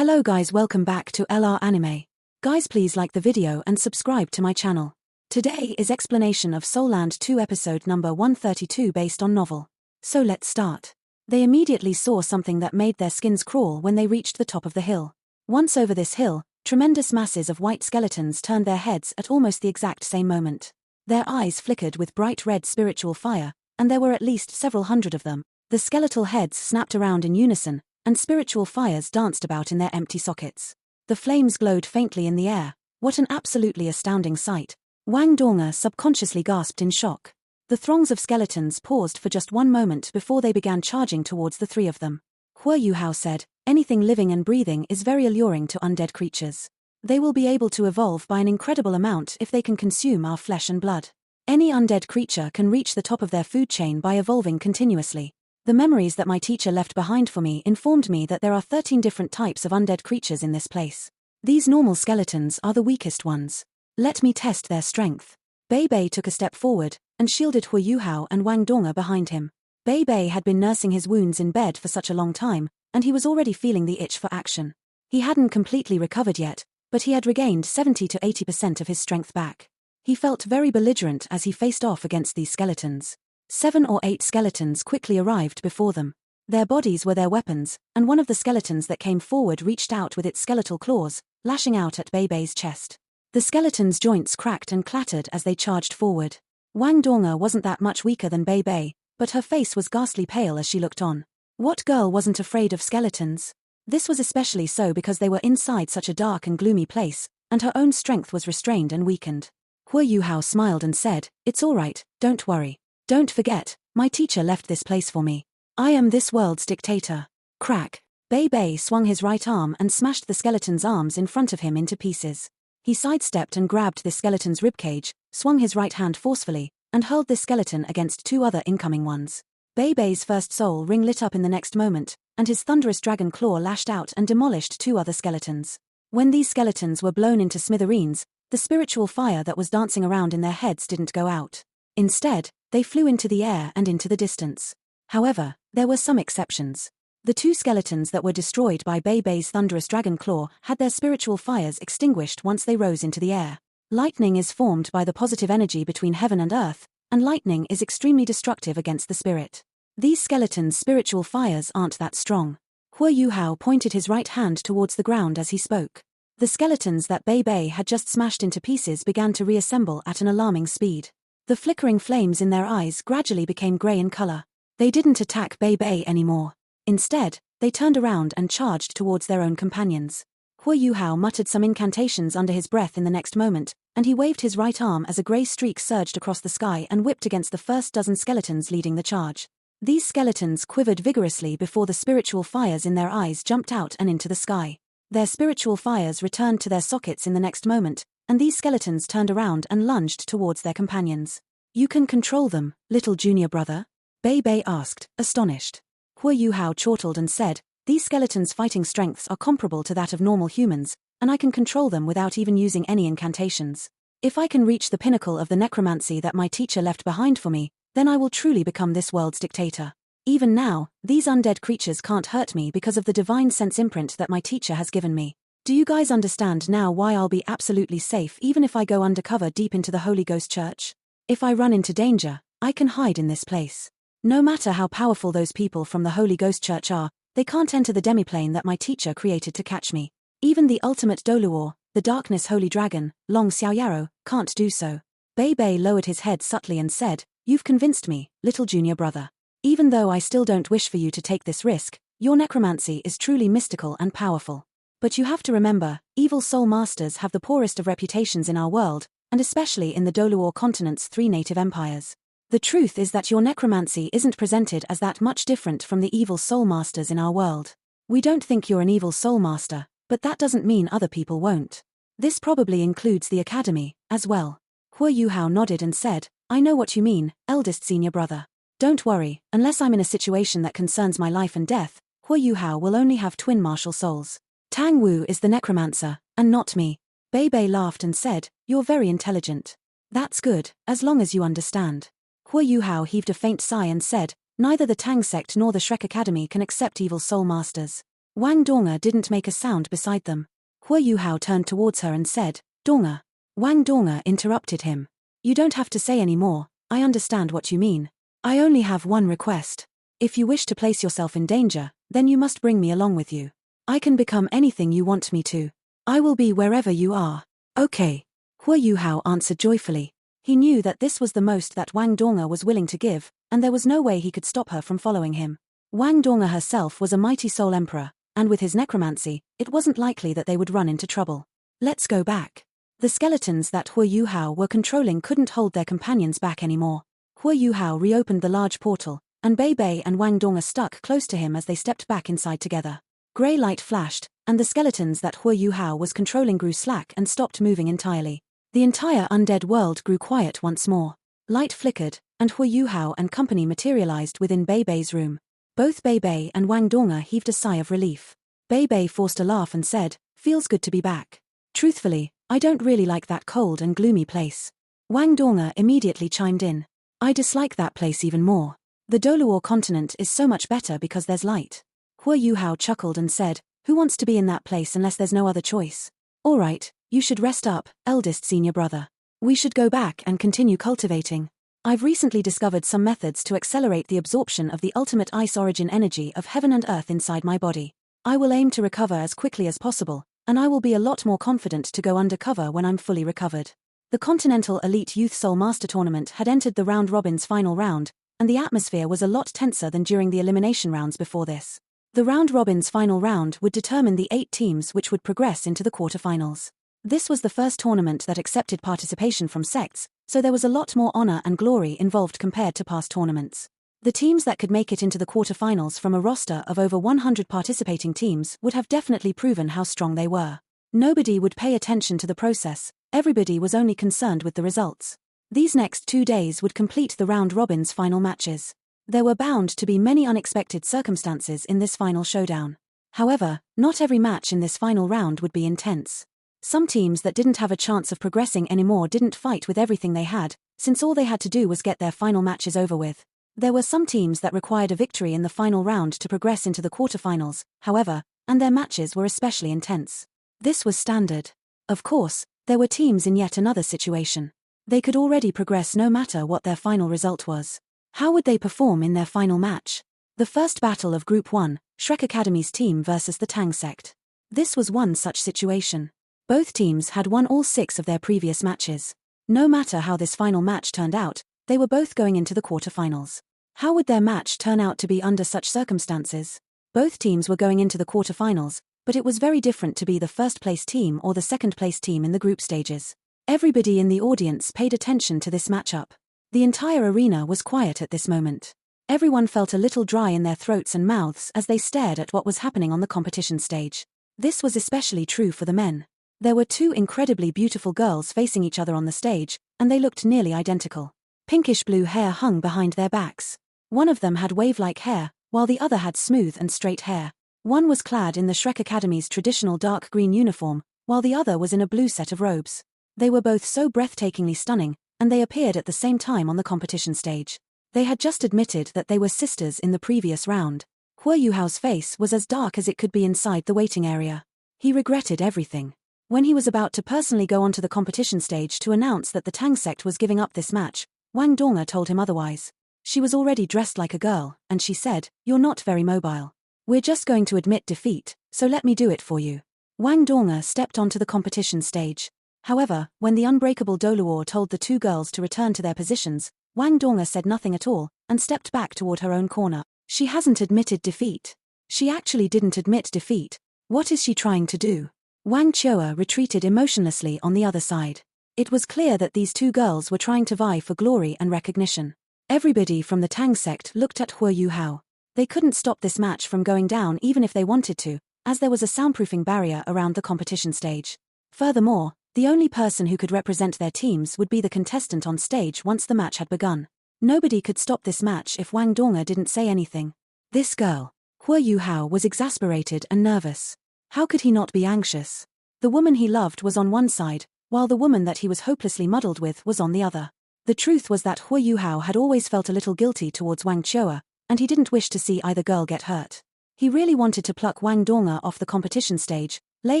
Hello guys, welcome back to LR Anime. Guys, please like the video and subscribe to my channel. Today is explanation of Soul Land 2 episode number 132 based on novel. So let's start. They immediately saw something that made their skins crawl when they reached the top of the hill. Once over this hill, tremendous masses of white skeletons turned their heads at almost the exact same moment. Their eyes flickered with bright red spiritual fire, and there were at least several hundred of them. The skeletal heads snapped around in unison, and spiritual fires danced about in their empty sockets. The flames glowed faintly in the air. What an absolutely astounding sight. Wang Donga subconsciously gasped in shock. The throngs of skeletons paused for just one moment before they began charging towards the three of them. Hua Yuhao said, "Anything living and breathing is very alluring to undead creatures. They will be able to evolve by an incredible amount if they can consume our flesh and blood. Any undead creature can reach the top of their food chain by evolving continuously. The memories that my teacher left behind for me informed me that there are 13 different types of undead creatures in this place. These normal skeletons are the weakest ones. Let me test their strength." Bei Bei took a step forward, and shielded Hua Yuhao and Wang Donga behind him. Bei Bei had been nursing his wounds in bed for such a long time, and he was already feeling the itch for action. He hadn't completely recovered yet, but he had regained 70 to 80% of his strength back. He felt very belligerent as he faced off against these skeletons. 7 or 8 skeletons quickly arrived before them. Their bodies were their weapons, and one of the skeletons that came forward reached out with its skeletal claws, lashing out at Bei Bei's chest. The skeleton's joints cracked and clattered as they charged forward. Wang Donga wasn't that much weaker than Bei Bei, but her face was ghastly pale as she looked on. What girl wasn't afraid of skeletons? This was especially so because they were inside such a dark and gloomy place, and her own strength was restrained and weakened. Hua Yuhao smiled and said, "It's all right, don't worry. Don't forget, my teacher left this place for me. I am this world's dictator." Crack! Bei Bei swung his right arm and smashed the skeleton's arms in front of him into pieces. He sidestepped and grabbed the skeleton's ribcage, swung his right hand forcefully, and hurled this skeleton against 2 other incoming ones. Bei Bei's first soul ring lit up in the next moment, and his thunderous dragon claw lashed out and demolished 2 other skeletons. When these skeletons were blown into smithereens, the spiritual fire that was dancing around in their heads didn't go out. Instead, they flew into the air and into the distance. However, there were some exceptions. The 2 skeletons that were destroyed by Bei Bei's thunderous dragon claw had their spiritual fires extinguished once they rose into the air. Lightning is formed by the positive energy between heaven and earth, and lightning is extremely destructive against the spirit. These skeletons' spiritual fires aren't that strong. Hua Yuhao pointed his right hand towards the ground as he spoke. The skeletons that Bei Bei had just smashed into pieces began to reassemble at an alarming speed. The flickering flames in their eyes gradually became grey in color. They didn't attack Bei Bei anymore. Instead, they turned around and charged towards their own companions. Hua Yuhao muttered some incantations under his breath in the next moment, and he waved his right arm as a grey streak surged across the sky and whipped against the first dozen skeletons leading the charge. These skeletons quivered vigorously before the spiritual fires in their eyes jumped out and into the sky. Their spiritual fires returned to their sockets in the next moment, and these skeletons turned around and lunged towards their companions. "You can control them, little junior brother?" Bei Bei asked, astonished. Hua Yuhao chortled and said, "These skeletons' fighting strengths are comparable to that of normal humans, and I can control them without even using any incantations. If I can reach the pinnacle of the necromancy that my teacher left behind for me, then I will truly become this world's dictator. Even now, these undead creatures can't hurt me because of the divine sense imprint that my teacher has given me. Do you guys understand now why I'll be absolutely safe even if I go undercover deep into the Holy Ghost Church? If I run into danger, I can hide in this place. No matter how powerful those people from the Holy Ghost Church are, they can't enter the demiplane that my teacher created to catch me. Even the ultimate Doluor, the Darkness Holy Dragon, Long Xiaoyaro, can't do so." Bei Bei lowered his head subtly and said, "You've convinced me, little junior brother. Even though I still don't wish for you to take this risk, your necromancy is truly mystical and powerful. But you have to remember, evil soul masters have the poorest of reputations in our world, and especially in the Doluor continent's 3 native empires. The truth is that your necromancy isn't presented as that much different from the evil soul masters in our world. We don't think you're an evil soul master, but that doesn't mean other people won't. This probably includes the academy, as well." Hua Yuhao nodded and said, "I know what you mean, eldest senior brother. Don't worry, unless I'm in a situation that concerns my life and death, Hua Yuhao will only have twin martial souls. Tang Wu is the necromancer, and not me." Bei Bei laughed and said, "You're very intelligent. That's good, as long as you understand." Hua Yuhao heaved a faint sigh and said, "Neither the Tang sect nor the Shrek Academy can accept evil soul masters. Wang Donga didn't make a sound beside them. Hua Yuhao turned towards her and said, Donga. Wang Donga interrupted him. You don't have to say any more, I understand what you mean. I only have one request. If you wish to place yourself in danger, then you must bring me along with you. I can become anything you want me to. I will be wherever you are. Okay. Hua Yuhao answered joyfully. He knew that this was the most that Wang Donga was willing to give, and there was no way he could stop her from following him. Wang Donga herself was a mighty soul emperor, and with his necromancy, it wasn't likely that they would run into trouble. Let's go back. The skeletons that Hua Yuhao were controlling couldn't hold their companions back anymore. Hua Yuhao reopened the large portal, and Bei Bei and Wang Donga stuck close to him as they stepped back inside together. Grey light flashed, and the skeletons that Hua Yuhao was controlling grew slack and stopped moving entirely. The entire undead world grew quiet once more. Light flickered, and Hua Yuhao and company materialized within Bei Bei's room. Both Bei Bei and Wang Donga heaved a sigh of relief. Bei Bei forced a laugh and said, Feels good to be back. Truthfully, I don't really like that cold and gloomy place. Wang Donga immediately chimed in. I dislike that place even more. The Doluor continent is so much better because there's light. Hua Yuhao chuckled and said, Who wants to be in that place unless there's no other choice? All right, you should rest up, eldest senior brother. We should go back and continue cultivating. I've recently discovered some methods to accelerate the absorption of the ultimate ice origin energy of heaven and earth inside my body. I will aim to recover as quickly as possible, and I will be a lot more confident to go undercover when I'm fully recovered. The Continental Elite Youth Soul Master Tournament had entered the round robin's final round, and the atmosphere was a lot tenser than during the elimination rounds before this. The round robin's final round would determine the 8 teams which would progress into the quarterfinals. This was the first tournament that accepted participation from sects, so there was a lot more honor and glory involved compared to past tournaments. The teams that could make it into the quarterfinals from a roster of over 100 participating teams would have definitely proven how strong they were. Nobody would pay attention to the process, everybody was only concerned with the results. These next 2 days would complete the round robin's final matches. There were bound to be many unexpected circumstances in this final showdown. However, not every match in this final round would be intense. Some teams that didn't have a chance of progressing anymore didn't fight with everything they had, since all they had to do was get their final matches over with. There were some teams that required a victory in the final round to progress into the quarterfinals, however, and their matches were especially intense. This was standard. Of course, there were teams in yet another situation. They could already progress no matter what their final result was. How would they perform in their final match? The first battle of Group 1, Shrek Academy's team versus the Tang sect. This was one such situation. Both teams had won all 6 of their previous matches. No matter how this final match turned out, they were both going into the quarterfinals. How would their match turn out to be under such circumstances? Both teams were going into the quarterfinals, but it was very different to be the first-place team or the second-place team in the group stages. Everybody in the audience paid attention to this matchup. The entire arena was quiet at this moment. Everyone felt a little dry in their throats and mouths as they stared at what was happening on the competition stage. This was especially true for the men. There were 2 incredibly beautiful girls facing each other on the stage, and they looked nearly identical. Pinkish-blue hair hung behind their backs. One of them had wave-like hair, while the other had smooth and straight hair. One was clad in the Shrek Academy's traditional dark green uniform, while the other was in a blue set of robes. They were both so breathtakingly stunning, and they appeared at the same time on the competition stage. They had just admitted that they were sisters in the previous round. Hua Yuhao's face was as dark as it could be inside the waiting area. He regretted everything. When he was about to personally go onto the competition stage to announce that the Tang sect was giving up this match, Wang Donga told him otherwise. She was already dressed like a girl, and she said, You're not very mobile. We're just going to admit defeat, so let me do it for you. Wang Donga stepped onto the competition stage. However, when the unbreakable Doluor told the 2 girls to return to their positions, Wang Donga said nothing at all, and stepped back toward her own corner. She hasn't admitted defeat. She actually didn't admit defeat. What is she trying to do? Wang Chua retreated emotionlessly on the other side. It was clear that these 2 girls were trying to vie for glory and recognition. Everybody from the Tang sect looked at Hua Yuhao. They couldn't stop this match from going down even if they wanted to, as there was a soundproofing barrier around the competition stage. Furthermore, the only person who could represent their teams would be the contestant on stage once the match had begun. Nobody could stop this match if Wang Donga didn't say anything. This girl. Hua Yuhao was exasperated and nervous. How could he not be anxious? The woman he loved was on one side, while the woman that he was hopelessly muddled with was on the other. The truth was that Hua Yuhao had always felt a little guilty towards Wang Chua, and he didn't wish to see either girl get hurt. He really wanted to pluck Wang Donga off the competition stage, lay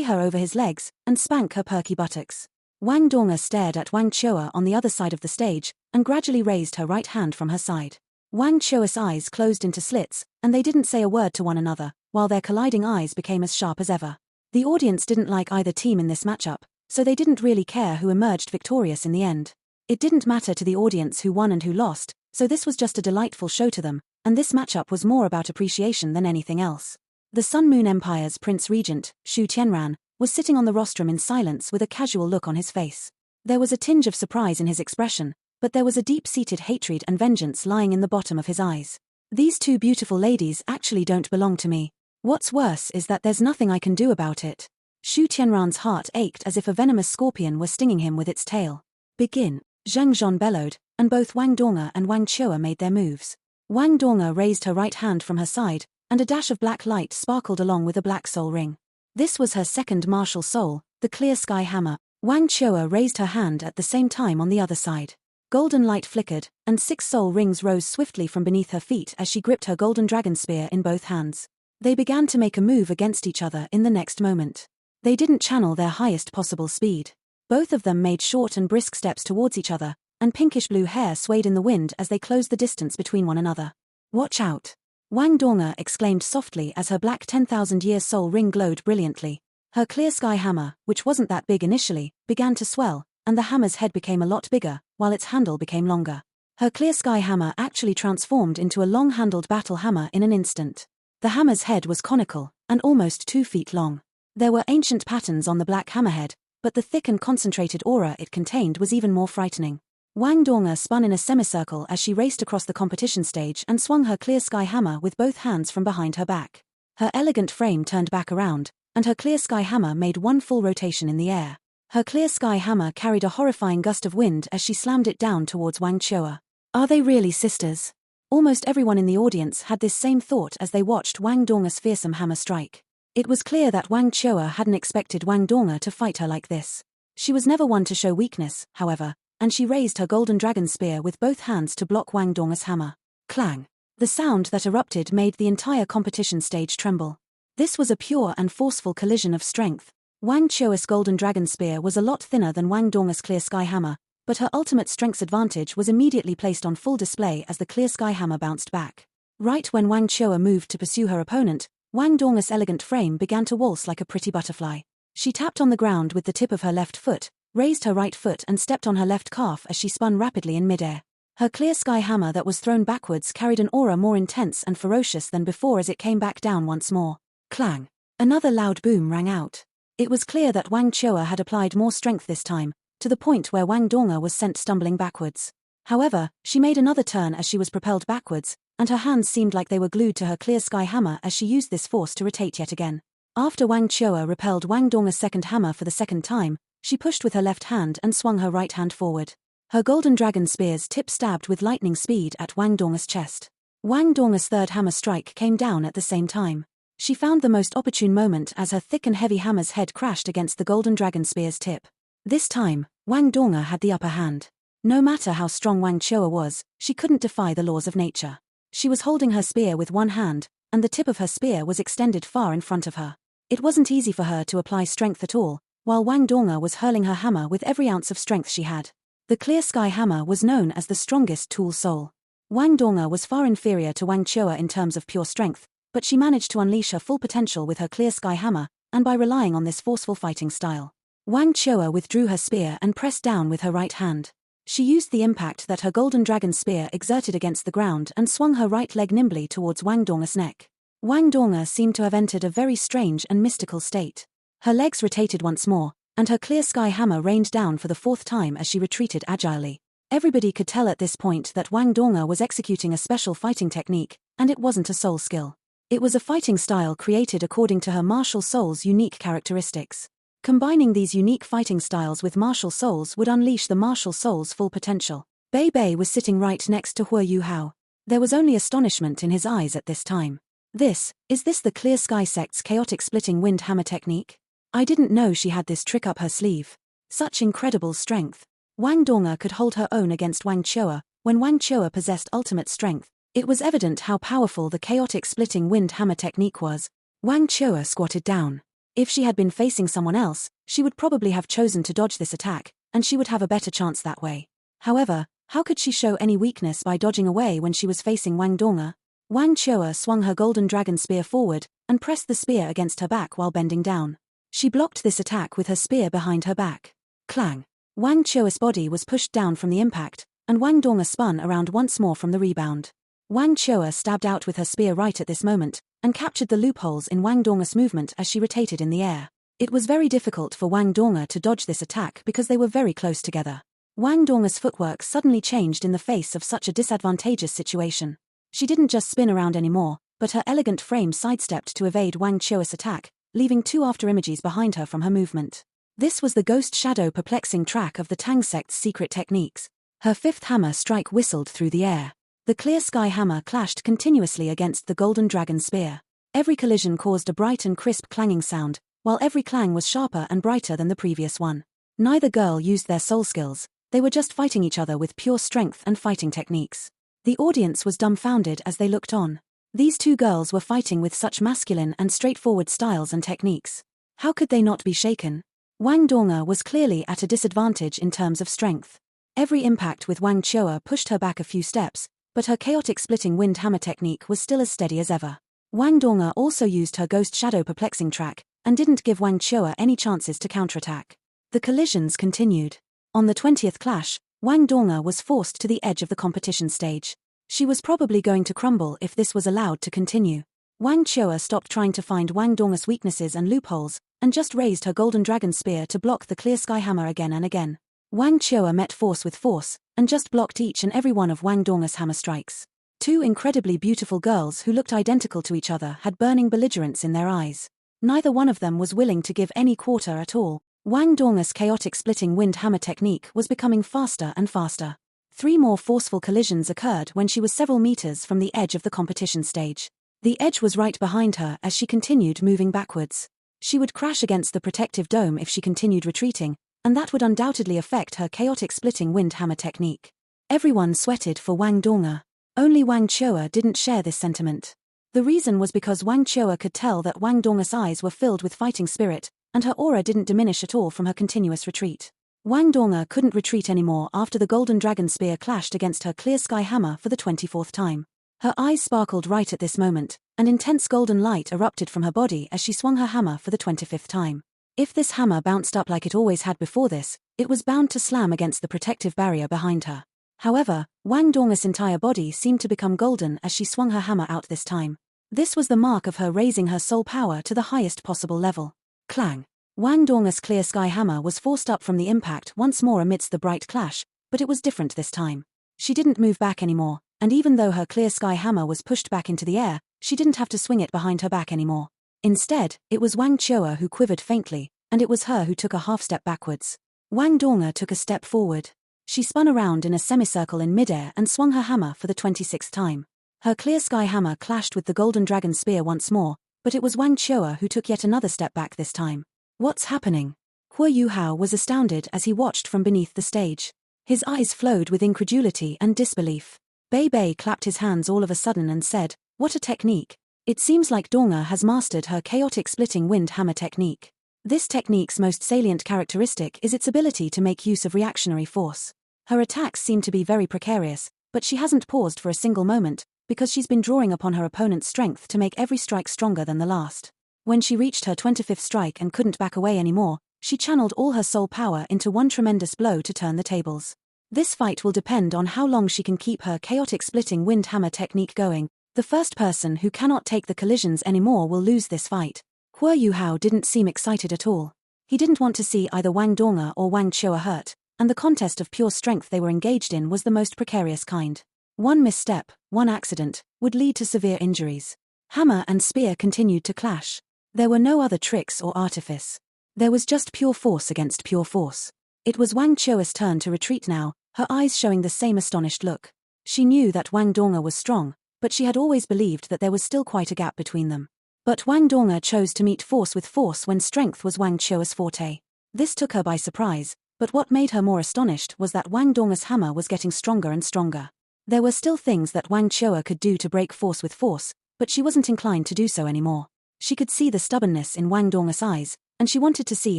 her over his legs, and spank her perky buttocks. Wang Donga stared at Wang Chua on the other side of the stage, and gradually raised her right hand from her side. Wang Chua's eyes closed into slits, and they didn't say a word to one another, while their colliding eyes became as sharp as ever. The audience didn't like either team in this matchup, so they didn't really care who emerged victorious in the end. It didn't matter to the audience who won and who lost, so this was just a delightful show to them, and this matchup was more about appreciation than anything else. The Sun Moon Empire's Prince Regent, Xu Tianran, was sitting on the rostrum in silence with a casual look on his face. There was a tinge of surprise in his expression, but there was a deep-seated hatred and vengeance lying in the bottom of his eyes. These two beautiful ladies actually don't belong to me. What's worse is that there's nothing I can do about it. Xu Tianran's heart ached as if a venomous scorpion were stinging him with its tail. Begin, Zheng Zhon bellowed, and both Wang Donga and Wang Chua made their moves. Wang Donga raised her right hand from her side, and a dash of black light sparkled along with a black soul ring. This was her second martial soul, the clear sky hammer. Wang Chua raised her hand at the same time on the other side. Golden light flickered, and 6 soul rings rose swiftly from beneath her feet as she gripped her golden dragon spear in both hands. They began to make a move against each other in the next moment. They didn't channel their highest possible speed. Both of them made short and brisk steps towards each other, and pinkish blue hair swayed in the wind as they closed the distance between one another. Watch out! Wang Donga exclaimed softly as her black 10,000-year soul ring glowed brilliantly. Her clear sky hammer, which wasn't that big initially, began to swell, and the hammer's head became a lot bigger, while its handle became longer. Her clear sky hammer actually transformed into a long-handled battle hammer in an instant. The hammer's head was conical, and almost 2 feet long. There were ancient patterns on the black hammerhead, but the thick and concentrated aura it contained was even more frightening. Wang Donga spun in a semicircle as she raced across the competition stage and swung her clear sky hammer with both hands from behind her back. Her elegant frame turned back around, and her clear sky hammer made one full rotation in the air. Her clear sky hammer carried a horrifying gust of wind as she slammed it down towards Wang Chua. Are they really sisters? Almost everyone in the audience had this same thought as they watched Wang Donga's fearsome hammer strike. It was clear that Wang Chua hadn't expected Wang Donga to fight her like this. She was never one to show weakness, however, and she raised her golden dragon spear with both hands to block Wang Donga's hammer. Clang! The sound that erupted made the entire competition stage tremble. This was a pure and forceful collision of strength. Wang Chua's golden dragon spear was a lot thinner than Wang Donga's clear sky hammer, but her ultimate strength's advantage was immediately placed on full display as the clear sky hammer bounced back. Right when Wang Chua moved to pursue her opponent, Wang Donga's elegant frame began to waltz like a pretty butterfly. She tapped on the ground with the tip of her left foot, raised her right foot and stepped on her left calf as she spun rapidly in midair. Her clear sky hammer that was thrown backwards carried an aura more intense and ferocious than before as it came back down once more. Clang! Another loud boom rang out. It was clear that Wang Chua had applied more strength this time, to the point where Wang Donga was sent stumbling backwards. However, she made another turn as she was propelled backwards, and her hands seemed like they were glued to her clear sky hammer as she used this force to rotate yet again. After Wang Chua repelled Wang Donga's second hammer for the second time, she pushed with her left hand and swung her right hand forward. Her golden dragon spear's tip stabbed with lightning speed at Wang Donga's chest. Wang Donga's third hammer strike came down at the same time. She found the most opportune moment as her thick and heavy hammer's head crashed against the golden dragon spear's tip. This time, Wang Donga had the upper hand. No matter how strong Wang Chua was, she couldn't defy the laws of nature. She was holding her spear with one hand, and the tip of her spear was extended far in front of her. It wasn't easy for her to apply strength at all, while Wang Donga was hurling her hammer with every ounce of strength she had. The clear sky hammer was known as the strongest tool soul. Wang Donga was far inferior to Wang Chua in terms of pure strength, but she managed to unleash her full potential with her clear sky hammer, and by relying on this forceful fighting style. Wang Chua withdrew her spear and pressed down with her right hand. She used the impact that her golden dragon spear exerted against the ground and swung her right leg nimbly towards Wang Donga's neck. Wang Donga seemed to have entered a very strange and mystical state. Her legs rotated once more, and her clear sky hammer rained down for the fourth time as she retreated agilely. Everybody could tell at this point that Wang Donga was executing a special fighting technique, and it wasn't a soul skill. It was a fighting style created according to her martial soul's unique characteristics. Combining these unique fighting styles with martial souls would unleash the martial soul's full potential. Bei Bei was sitting right next to Hua Yuhao. There was only astonishment in his eyes at this time. Is this the Clear Sky Sect's chaotic splitting wind hammer technique? I didn't know she had this trick up her sleeve. Such incredible strength. Wang Donga could hold her own against Wang Chua. When Wang Chua possessed ultimate strength, It was evident how powerful the chaotic splitting wind hammer technique was. Wang Chua squatted down. If she had been facing someone else, she would probably have chosen to dodge this attack, and she would have a better chance that way. However, how could she show any weakness by dodging away when she was facing Wang Donga? Wang Chua swung her golden dragon spear forward, and pressed the spear against her back while bending down. She blocked this attack with her spear behind her back. Clang! Wang Chua's body was pushed down from the impact, and Wang Donga spun around once more from the rebound. Wang Chua stabbed out with her spear right at this moment, and captured the loopholes in Wang Donga's movement as she rotated in the air. It was very difficult for Wang Donga to dodge this attack because they were very close together. Wang Donga's footwork suddenly changed in the face of such a disadvantageous situation. She didn't just spin around anymore, but her elegant frame sidestepped to evade Wang Chua's attack, leaving two afterimages behind her from her movement. This was the ghost shadow perplexing track of the Tang sect's secret techniques. Her fifth hammer strike whistled through the air. The clear sky hammer clashed continuously against the golden dragon spear. Every collision caused a bright and crisp clanging sound, while every clang was sharper and brighter than the previous one. Neither girl used their soul skills, they were just fighting each other with pure strength and fighting techniques. The audience was dumbfounded as they looked on. These two girls were fighting with such masculine and straightforward styles and techniques. How could they not be shaken? Wang Donga was clearly at a disadvantage in terms of strength. Every impact with Wang Chua pushed her back a few steps, but her chaotic splitting wind hammer technique was still as steady as ever. Wang Donga also used her ghost shadow perplexing track, and didn't give Wang Chua any chances to counterattack. The collisions continued. On the 20th clash, Wang Donga was forced to the edge of the competition stage. She was probably going to crumble if this was allowed to continue. Wang Chua stopped trying to find Wang Donga's weaknesses and loopholes, and just raised her golden dragon spear to block the clear sky hammer again and again. Wang Chua met force with force, and just blocked each and every one of Wang Donga's hammer strikes. Two incredibly beautiful girls who looked identical to each other had burning belligerence in their eyes. Neither one of them was willing to give any quarter at all. Wang Donga's chaotic splitting wind hammer technique was becoming faster and faster. 3 more forceful collisions occurred when she was several meters from the edge of the competition stage. The edge was right behind her as she continued moving backwards. She would crash against the protective dome if she continued retreating, and that would undoubtedly affect her chaotic splitting wind hammer technique. Everyone sweated for Wang Donga. Only Wang Chua didn't share this sentiment. The reason was because Wang Chua could tell that Wang Donga's eyes were filled with fighting spirit, and her aura didn't diminish at all from her continuous retreat. Wang Donga couldn't retreat anymore after the golden dragon spear clashed against her clear sky hammer for the 24th time. Her eyes sparkled right at this moment, and intense golden light erupted from her body as she swung her hammer for the 25th time. If this hammer bounced up like it always had before this, it was bound to slam against the protective barrier behind her. However, Wang Donga's entire body seemed to become golden as she swung her hammer out this time. This was the mark of her raising her soul power to the highest possible level. Clang! Wang Donga's clear sky hammer was forced up from the impact once more amidst the bright clash, but it was different this time. She didn't move back anymore, and even though her clear sky hammer was pushed back into the air, she didn't have to swing it behind her back anymore. Instead, it was Wang Chua who quivered faintly, and it was her who took a half step backwards. Wang Donga took a step forward. She spun around in a semicircle in midair and swung her hammer for the 26th time. Her clear sky hammer clashed with the golden dragon spear once more, but it was Wang Chua who took yet another step back this time. What's happening? Hua Yuhao was astounded as he watched from beneath the stage. His eyes flowed with incredulity and disbelief. Bei Bei clapped his hands all of a sudden and said, "What a technique! It seems like Donga has mastered her chaotic splitting wind hammer technique. This technique's most salient characteristic is its ability to make use of reactionary force. Her attacks seem to be very precarious, but she hasn't paused for a single moment, because she's been drawing upon her opponent's strength to make every strike stronger than the last. When she reached her 25th strike and couldn't back away anymore, she channeled all her soul power into one tremendous blow to turn the tables. This fight will depend on how long she can keep her chaotic splitting wind hammer technique going. The first person who cannot take the collisions anymore will lose this fight." Hua Yuhao didn't seem excited at all. He didn't want to see either Wang Donga or Wang Chua hurt, and the contest of pure strength they were engaged in was the most precarious kind. One misstep, one accident, would lead to severe injuries. Hammer and spear continued to clash. There were no other tricks or artifice. There was just pure force against pure force. It was Wang Chua's turn to retreat now, her eyes showing the same astonished look. She knew that Wang Donga was strong, but she had always believed that there was still quite a gap between them. But Wang Donga chose to meet force with force when strength was Wang Chua's forte. This took her by surprise, but what made her more astonished was that Wang Donga's hammer was getting stronger and stronger. There were still things that Wang Chua could do to break force with force, but she wasn't inclined to do so anymore. She could see the stubbornness in Wang Dong's eyes, and she wanted to see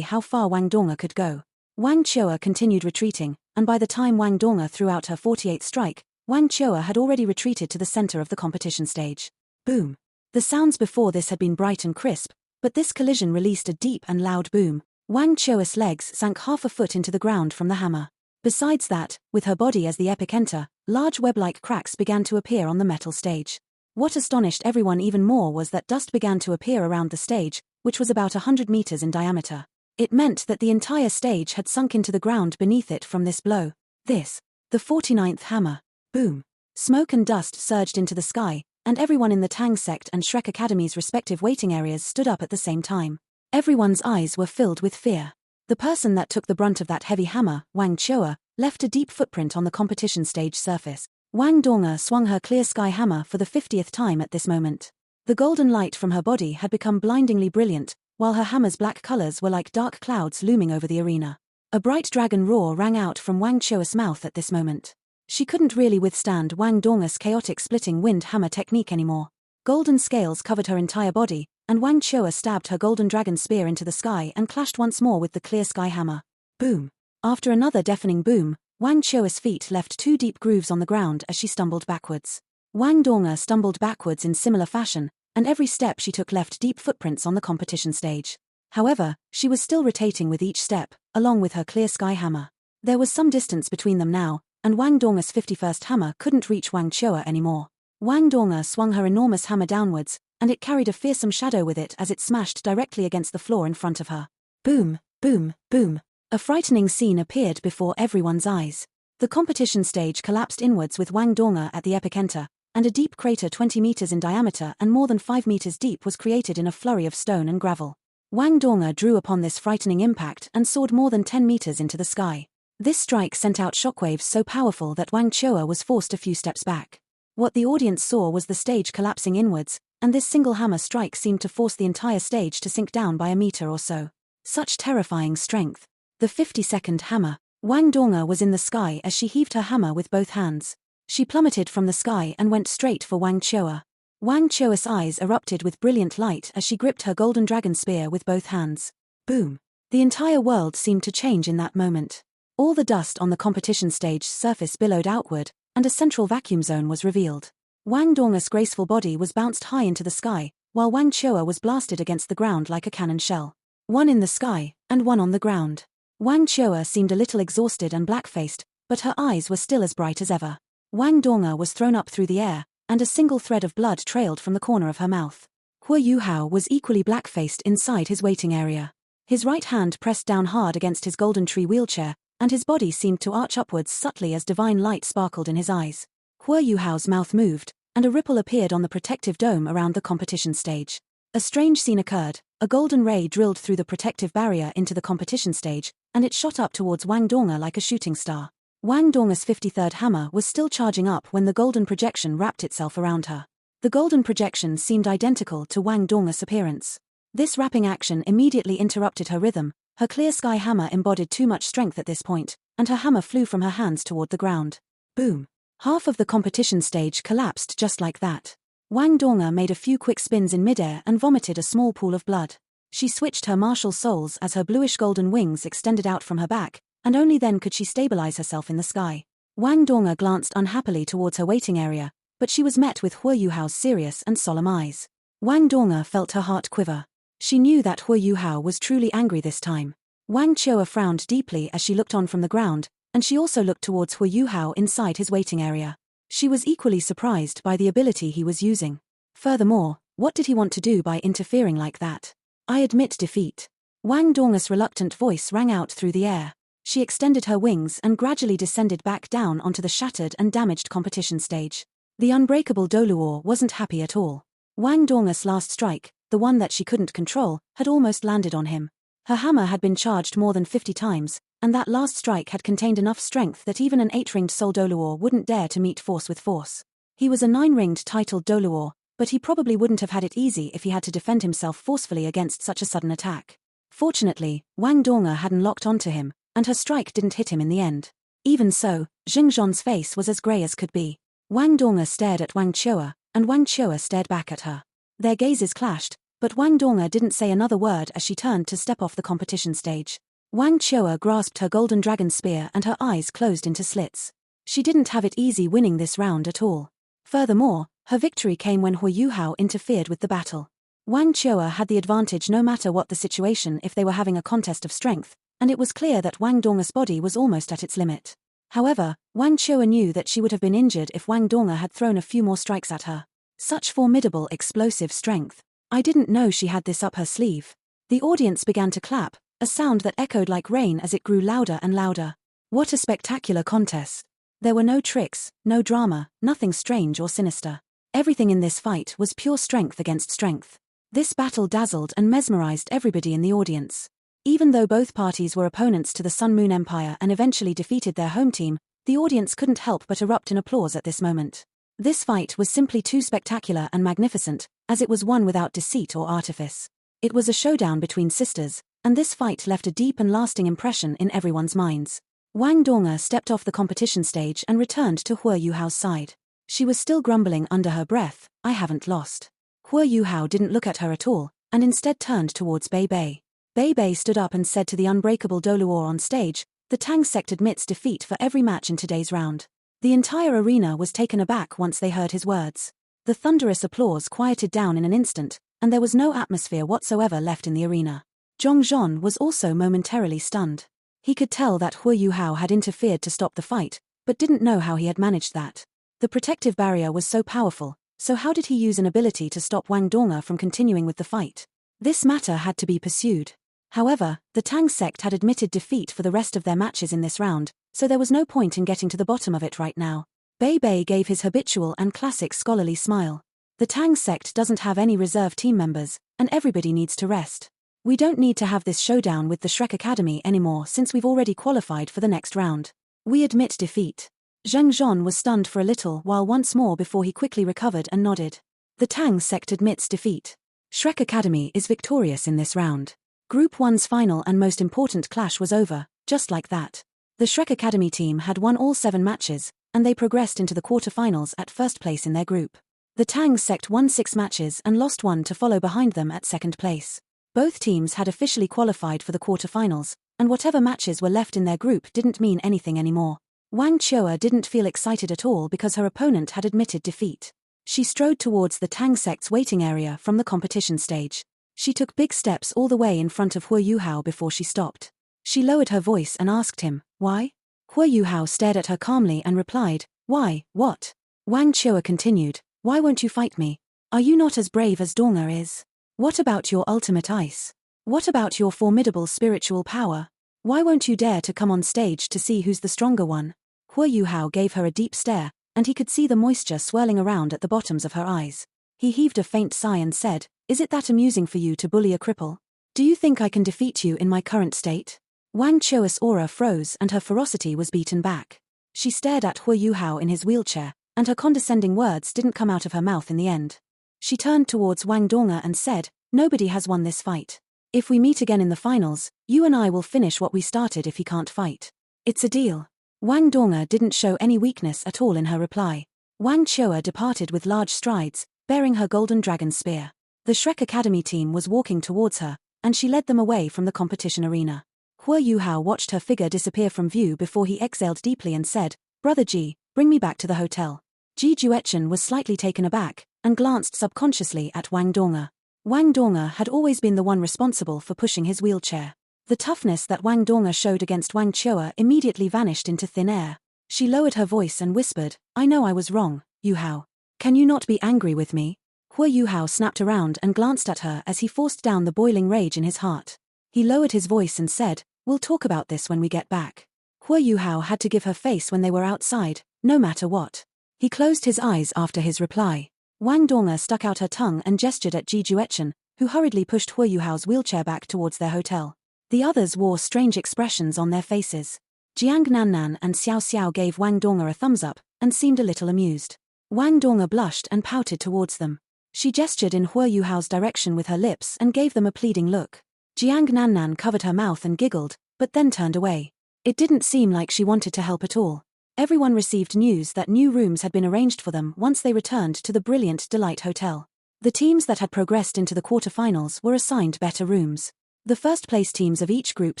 how far Wang Dong could go. Wang Chua continued retreating, and by the time Wang Dong threw out her 48th strike, Wang Chua had already retreated to the center of the competition stage. Boom. The sounds before this had been bright and crisp, but this collision released a deep and loud boom. Wang Chua's legs sank half a foot into the ground from the hammer. Besides that, with her body as the epicenter, large web-like cracks began to appear on the metal stage. What astonished everyone even more was that dust began to appear around the stage, which was about 100 meters in diameter. It meant that the entire stage had sunk into the ground beneath it from this blow. The 49th hammer. Boom. Smoke and dust surged into the sky, and everyone in the Tang sect and Shrek Academy's respective waiting areas stood up at the same time. Everyone's eyes were filled with fear. The person that took the brunt of that heavy hammer, Wang Chua, left a deep footprint on the competition stage surface. Wang Dong swung her clear sky hammer for the 50th time at this moment. The golden light from her body had become blindingly brilliant, while her hammer's black colors were like dark clouds looming over the arena. A bright dragon roar rang out from Wang Chua's mouth at this moment. She couldn't really withstand Wang Dong's chaotic splitting wind hammer technique anymore. Golden scales covered her entire body, and Wang Chua stabbed her golden dragon spear into the sky and clashed once more with the clear sky hammer. Boom. After another deafening boom, Wang Chua's feet left two deep grooves on the ground as she stumbled backwards. Wang Dong stumbled backwards in similar fashion, and every step she took left deep footprints on the competition stage. However, she was still rotating with each step, along with her clear sky hammer. There was some distance between them now, and Wang Dong's 51st hammer couldn't reach Wang Chua anymore. Wang Dong swung her enormous hammer downwards, and it carried a fearsome shadow with it as it smashed directly against the floor in front of her. Boom, boom, boom. A frightening scene appeared before everyone's eyes. The competition stage collapsed inwards with Wang Dong at the epicenter, and a deep crater 20 meters in diameter and more than 5 meters deep was created in a flurry of stone and gravel. Wang Dong drew upon this frightening impact and soared more than 10 meters into the sky. This strike sent out shockwaves so powerful that Wang Chua was forced a few steps back. What the audience saw was the stage collapsing inwards, and this single hammer strike seemed to force the entire stage to sink down by a meter or so. Such terrifying strength. The 52nd hammer. Wang Dong was in the sky as she heaved her hammer with both hands. She plummeted from the sky and went straight for Wang Chua. Wang Chua's eyes erupted with brilliant light as she gripped her golden dragon spear with both hands. Boom. The entire world seemed to change in that moment. All the dust on the competition stage surface billowed outward, and a central vacuum zone was revealed. Wang Dong's graceful body was bounced high into the sky, while Wang Chua was blasted against the ground like a cannon shell. One in the sky, and one on the ground. Wang Chua seemed a little exhausted and black-faced, but her eyes were still as bright as ever. Wang Dong was thrown up through the air, and a single thread of blood trailed from the corner of her mouth. Hua Yuhao was equally black-faced inside his waiting area. His right hand pressed down hard against his golden tree wheelchair, and his body seemed to arch upwards subtly as divine light sparkled in his eyes. Hua Yuhao's mouth moved, and a ripple appeared on the protective dome around the competition stage. A strange scene occurred. A golden ray drilled through the protective barrier into the competition stage, and it shot up towards Wang Dong like a shooting star. Wang Dong's 53rd hammer was still charging up when the golden projection wrapped itself around her. The golden projection seemed identical to Wang Dong's appearance. This wrapping action immediately interrupted her rhythm. Her clear sky hammer embodied too much strength at this point, and her hammer flew from her hands toward the ground. Boom. Half of the competition stage collapsed just like that. Wang Dong made a few quick spins in midair and vomited a small pool of blood. She switched her martial souls as her bluish-golden wings extended out from her back, and only then could she stabilize herself in the sky. Wang Dong glanced unhappily towards her waiting area, but she was met with Hua Yuhao's serious and solemn eyes. Wang Dong felt her heart quiver. She knew that Hua Yuhao was truly angry this time. Wang Chua frowned deeply as she looked on from the ground, and she also looked towards Hua Yuhao inside his waiting area. She was equally surprised by the ability he was using. Furthermore, what did he want to do by interfering like that? I admit defeat. Wang Dong's reluctant voice rang out through the air. She extended her wings and gradually descended back down onto the shattered and damaged competition stage. The unbreakable Doluor wasn't happy at all. Wang Dong's last strike, the one that she couldn't control, had almost landed on him. Her hammer had been charged more than 50 times, and that last strike had contained enough strength that even an 8-ringed Soul Doluor wouldn't dare to meet force with force. He was a 9-ringed titled Doluor, but he probably wouldn't have had it easy if he had to defend himself forcefully against such a sudden attack. Fortunately, Wang Dong hadn't locked onto him, and her strike didn't hit him in the end. Even so, Jing Zhon's face was as grey as could be. Wang Donga stared at Wang Chua, and Wang Chua stared back at her. Their gazes clashed, but Wang Donga didn't say another word as she turned to step off the competition stage. Wang Chua grasped her golden dragon spear and her eyes closed into slits. She didn't have it easy winning this round at all. Furthermore, her victory came when Hu Yuhao interfered with the battle. Wang Chua had the advantage no matter what the situation if they were having a contest of strength, and it was clear that Wang Donga's body was almost at its limit. However, Wang Chua knew that she would have been injured if Wang Donga had thrown a few more strikes at her. Such formidable explosive strength. I didn't know she had this up her sleeve. The audience began to clap, a sound that echoed like rain as it grew louder and louder. What a spectacular contest. There were no tricks, no drama, nothing strange or sinister. Everything in this fight was pure strength against strength. This battle dazzled and mesmerized everybody in the audience. Even though both parties were opponents to the Sun Moon Empire and eventually defeated their home team, the audience couldn't help but erupt in applause at this moment. This fight was simply too spectacular and magnificent, as it was won without deceit or artifice. It was a showdown between sisters, and this fight left a deep and lasting impression in everyone's minds. Wang Donga stepped off the competition stage and returned to Hu Yuhao's side. She was still grumbling under her breath, "I haven't lost." Hu Yuhao didn't look at her at all, and instead turned towards Bei Bei. Bei Bei stood up and said to the unbreakable Doluor on stage, "The Tang sect admits defeat for every match in today's round." The entire arena was taken aback once they heard his words. The thunderous applause quieted down in an instant, and there was no atmosphere whatsoever left in the arena. Zhong Zhon was also momentarily stunned. He could tell that Hu Yuhao had interfered to stop the fight, but didn't know how he had managed that. The protective barrier was so powerful, so how did he use an ability to stop Wang Donga from continuing with the fight? This matter had to be pursued. However, the Tang sect had admitted defeat for the rest of their matches in this round, so there was no point in getting to the bottom of it right now. Bei Bei gave his habitual and classic scholarly smile. The Tang sect doesn't have any reserve team members, and everybody needs to rest. We don't need to have this showdown with the Shrek Academy anymore since we've already qualified for the next round. We admit defeat. Zheng Zhon was stunned for a little while once more before he quickly recovered and nodded. The Tang sect admits defeat. Shrek Academy is victorious in this round. Group 1's final and most important clash was over, just like that. The Shrek Academy team had won all 7 matches, and they progressed into the quarterfinals at first place in their group. The Tang sect won 6 matches and lost 1 to follow behind them at second place. Both teams had officially qualified for the quarterfinals, and whatever matches were left in their group didn't mean anything anymore. Wang Chua didn't feel excited at all because her opponent had admitted defeat. She strode towards the Tang sect's waiting area from the competition stage. She took big steps all the way in front of Hu Yuhao before she stopped. She lowered her voice and asked him, "Why?" Hu Yuhao stared at her calmly and replied, "Why, what?" Wang Chua continued, "Why won't you fight me? Are you not as brave as Donga is? What about your ultimate ice? What about your formidable spiritual power? Why won't you dare to come on stage to see who's the stronger one?" Hu Yuhao gave her a deep stare, and he could see the moisture swirling around at the bottoms of her eyes. He heaved a faint sigh and said, "Is it that amusing for you to bully a cripple? Do you think I can defeat you in my current state?" Wang Chua's aura froze and her ferocity was beaten back. She stared at Hu Yuhao in his wheelchair, and her condescending words didn't come out of her mouth in the end. She turned towards Wang Donga and said, "Nobody has won this fight. If we meet again in the finals, you and I will finish what we started if he can't fight. It's a deal." Wang Donga didn't show any weakness at all in her reply. Wang Chua departed with large strides, bearing her golden dragon spear. The Shrek Academy team was walking towards her, and she led them away from the competition arena. Hu Yuhao watched her figure disappear from view before he exhaled deeply and said, "Brother Ji, bring me back to the hotel." Ji Juechen was slightly taken aback, and glanced subconsciously at Wang Donga. Wang Donga had always been the one responsible for pushing his wheelchair. The toughness that Wang Donga showed against Wang Chua immediately vanished into thin air. She lowered her voice and whispered, "I know I was wrong, Yuhao. Can you not be angry with me?" Hu Yuhao snapped around and glanced at her as he forced down the boiling rage in his heart. He lowered his voice and said, "We'll talk about this when we get back." Hu Yuhao had to give her face when they were outside, no matter what. He closed his eyes after his reply. Wang Donga stuck out her tongue and gestured at Ji Juechen, who hurriedly pushed Hu Yuhao's wheelchair back towards their hotel. The others wore strange expressions on their faces. Jiang Nannan and Xiao Xiao gave Wang Donga a thumbs up, and seemed a little amused. Wang Donga blushed and pouted towards them. She gestured in Hu Yuhao's direction with her lips and gave them a pleading look. Jiang Nannan covered her mouth and giggled, but then turned away. It didn't seem like she wanted to help at all. Everyone received news that new rooms had been arranged for them once they returned to the brilliant Delight Hotel. The teams that had progressed into the quarterfinals were assigned better rooms. The first-place teams of each group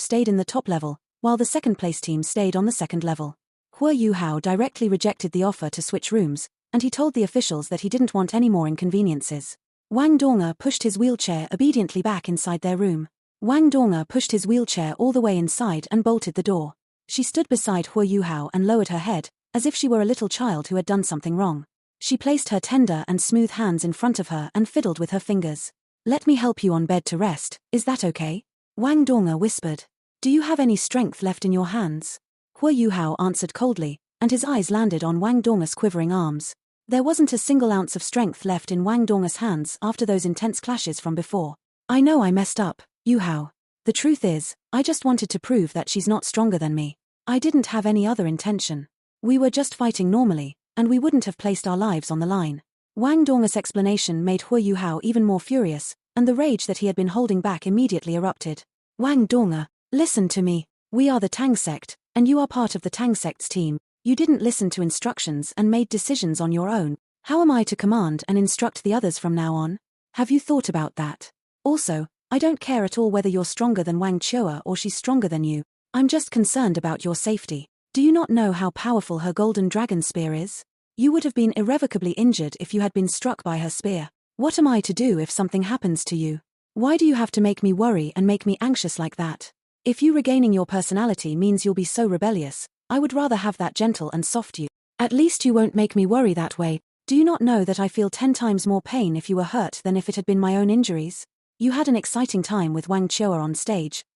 stayed in the top level, while the second-place team stayed on the second level. Hua Yuhao directly rejected the offer to switch rooms, and he told the officials that he didn't want any more inconveniences. Wang Dong'er pushed his wheelchair obediently back inside their room. Wang Dong'er pushed his wheelchair all the way inside and bolted the door. She stood beside Hua Yuhao and lowered her head, as if she were a little child who had done something wrong. She placed her tender and smooth hands in front of her and fiddled with her fingers. "Let me help you on bed to rest, is that okay?" Wang Dong'er whispered. "Do you have any strength left in your hands?" Hua Yuhao answered coldly, and his eyes landed on Wang Dong'er's quivering arms. There wasn't a single ounce of strength left in Wang Dong'er's hands after those intense clashes from before. "I know I messed up, Yuhao. The truth is, I just wanted to prove that she's not stronger than me. I didn't have any other intention. We were just fighting normally, and we wouldn't have placed our lives on the line." Wang Dong'er's explanation made Hua Yuhao even more furious, and the rage that he had been holding back immediately erupted. "Wang Dong'er, listen to me. We are the Tang sect, and you are part of the Tang sect's team. You didn't listen to instructions and made decisions on your own. How am I to command and instruct the others from now on? Have you thought about that? Also, I don't care at all whether you're stronger than Wang Chua or she's stronger than you. I'm just concerned about your safety. Do you not know how powerful her golden dragon spear is? You would have been irrevocably injured if you had been struck by her spear. What am I to do if something happens to you? Why do you have to make me worry and make me anxious like that? If you regaining your personality means you'll be so rebellious, I would rather have that gentle and soft you. At least you won't make me worry that way. Do you not know that I feel 10 times more pain if you were hurt than if it had been my own injuries? You had an exciting time with Wang Chua on stage,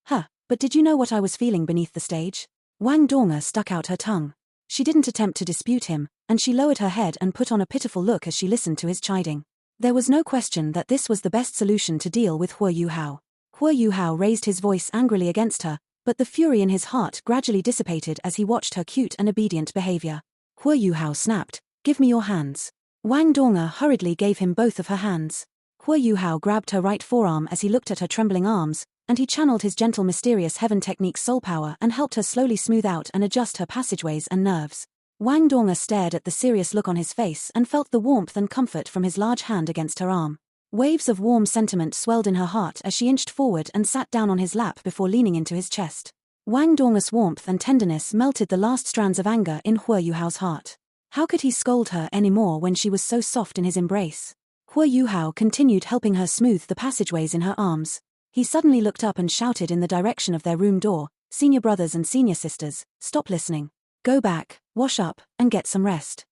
but did you know what I was feeling beneath the stage?" Wang Dong'er stuck out her tongue. She didn't attempt to dispute him, and she lowered her head and put on a pitiful look as she listened to his chiding. There was no question that this was the best solution to deal with Hua Yuhao. Hua Yuhao raised his voice angrily against her, but the fury in his heart gradually dissipated as he watched her cute and obedient behavior. Hua Yuhao snapped, "Give me your hands." Wang Dong'er hurriedly gave him both of her hands. Hua Yuhao grabbed her right forearm as he looked at her trembling arms, and he channeled his gentle mysterious heaven technique's soul power and helped her slowly smooth out and adjust her passageways and nerves. Wang Dong'er stared at the serious look on his face and felt the warmth and comfort from his large hand against her arm. Waves of warm sentiment swelled in her heart as she inched forward and sat down on his lap before leaning into his chest. Wang Dong'er's warmth and tenderness melted the last strands of anger in Hua Yuhao's heart. How could he scold her anymore when she was so soft in his embrace? Hua Yuhao continued helping her smooth the passageways in her arms. He suddenly looked up and shouted in the direction of their room door, "Senior brothers and senior sisters, stop listening. Go back, wash up, and get some rest."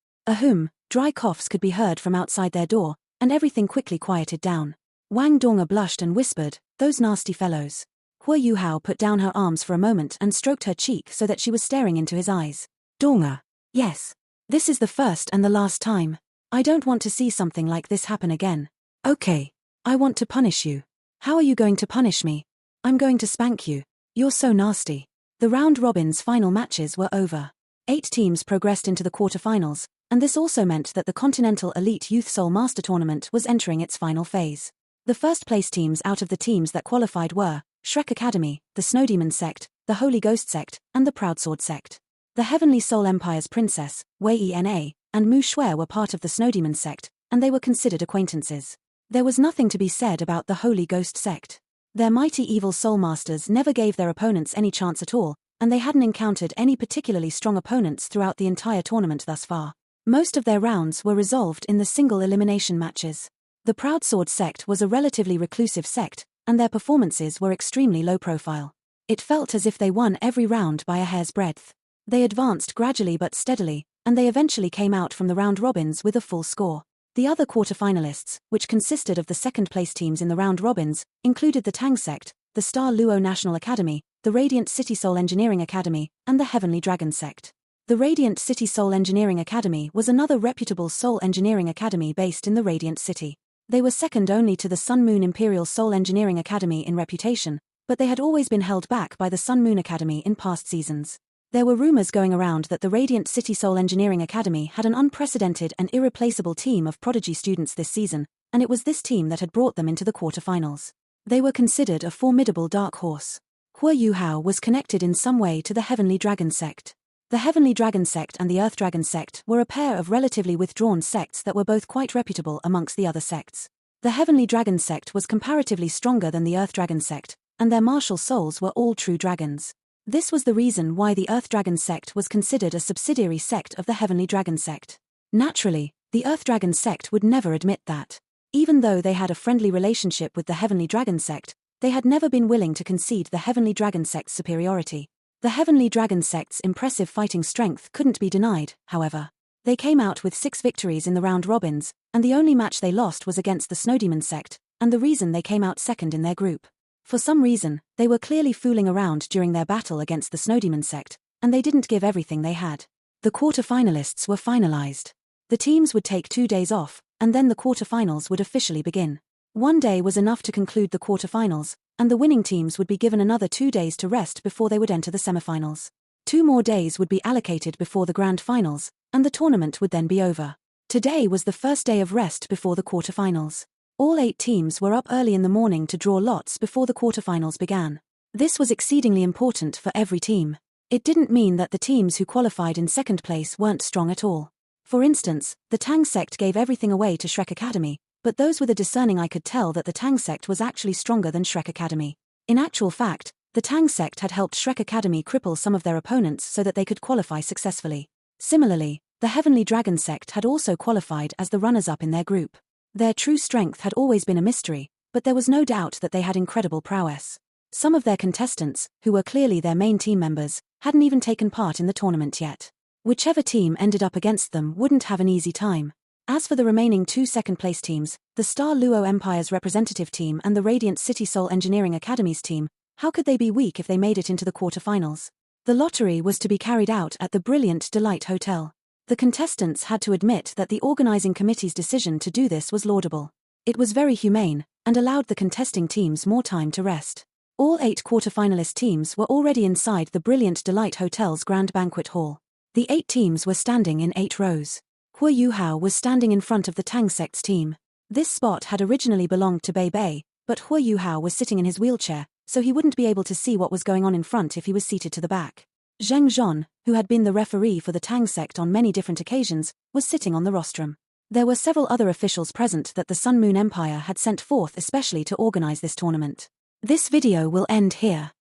Dry coughs could be heard from outside their door, and everything quickly quieted down. Wang Dong'er blushed and whispered, "Those nasty fellows." Hua Yuhao put down her arms for a moment and stroked her cheek so that she was staring into his eyes. "Dong'er. Yes. This is the first and the last time. I don't want to see something like this happen again. Okay. I want to punish you." "How are you going to punish me?" "I'm going to spank you. You're so nasty." The round robin's final matches were over. 8 teams progressed into the quarterfinals, and this also meant that the Continental Elite Youth Soul Master Tournament was entering its final phase. The first-place teams out of the teams that qualified were Shrek Academy, the Snowdemon Sect, the Holy Ghost Sect, and the Proudsword Sect. The Heavenly Soul Empire's Princess, Wei Ena, and Mu Shui were part of the Snowdemon Sect, and they were considered acquaintances. There was nothing to be said about the Holy Ghost Sect. Their mighty evil soul masters never gave their opponents any chance at all, and they hadn't encountered any particularly strong opponents throughout the entire tournament thus far. Most of their rounds were resolved in the single elimination matches. The Proudsword Sect was a relatively reclusive sect, and their performances were extremely low profile. It felt as if they won every round by a hair's breadth. They advanced gradually but steadily, and they eventually came out from the round robins with a full score. The other quarterfinalists, which consisted of the second-place teams in the round robins, included the Tang Sect, the Star Luo National Academy, the Radiant City Soul Engineering Academy, and the Heavenly Dragon Sect. The Radiant City Soul Engineering Academy was another reputable soul engineering academy based in the Radiant City. They were second only to the Sun Moon Imperial Soul Engineering Academy in reputation, but they had always been held back by the Sun Moon Academy in past seasons. There were rumors going around that the Radiant City Soul Engineering Academy had an unprecedented and irreplaceable team of prodigy students this season, and it was this team that had brought them into the quarterfinals. They were considered a formidable dark horse. Hua Yuhao was connected in some way to the Heavenly Dragon Sect. The Heavenly Dragon sect and the Earth Dragon sect were a pair of relatively withdrawn sects that were both quite reputable amongst the other sects. The Heavenly Dragon sect was comparatively stronger than the Earth Dragon sect, and their martial souls were all true dragons. This was the reason why the Earth Dragon sect was considered a subsidiary sect of the Heavenly Dragon sect. Naturally, the Earth Dragon sect would never admit that. Even though they had a friendly relationship with the Heavenly Dragon sect, they had never been willing to concede the Heavenly Dragon sect's superiority. The Heavenly Dragon sect's impressive fighting strength couldn't be denied, however. They came out with 6 victories in the round robins, and the only match they lost was against the Snowdemon sect, and the reason they came out second in their group. For some reason, they were clearly fooling around during their battle against the Snowdemon sect, and they didn't give everything they had. The quarterfinalists were finalized. The teams would take 2 days off, and then the quarterfinals would officially begin. 1 day was enough to conclude the quarterfinals, and the winning teams would be given another 2 days to rest before they would enter the semifinals. 2 more days would be allocated before the grand finals, and the tournament would then be over. Today was the first day of rest before the quarterfinals. All 8 teams were up early in the morning to draw lots before the quarterfinals began. This was exceedingly important for every team. It didn't mean that the teams who qualified in second place weren't strong at all. For instance, the Tang sect gave everything away to Shrek Academy, but those with a discerning eye could tell that the Tang sect was actually stronger than Shrek Academy. In actual fact, the Tang sect had helped Shrek Academy cripple some of their opponents so that they could qualify successfully. Similarly, the Heavenly Dragon sect had also qualified as the runners-up in their group. Their true strength had always been a mystery, but there was no doubt that they had incredible prowess. Some of their contestants, who were clearly their main team members, hadn't even taken part in the tournament yet. Whichever team ended up against them wouldn't have an easy time. As for the remaining 2 second-place teams, the Star Luo Empire's representative team and the Radiant City Soul Engineering Academy's team, how could they be weak if they made it into the quarterfinals? The lottery was to be carried out at the Brilliant Delight Hotel. The contestants had to admit that the organizing committee's decision to do this was laudable. It was very humane, and allowed the contesting teams more time to rest. All 8 quarterfinalist teams were already inside the Brilliant Delight Hotel's grand banquet hall. The 8 teams were standing in 8 rows. Hua Yuhao was standing in front of the Tang sect's team. This spot had originally belonged to Bei Bei, but Hua Yuhao was sitting in his wheelchair, so he wouldn't be able to see what was going on in front if he was seated to the back. Zheng Zhon, who had been the referee for the Tang sect on many different occasions, was sitting on the rostrum. There were several other officials present that the Sun Moon Empire had sent forth especially to organize this tournament. This video will end here.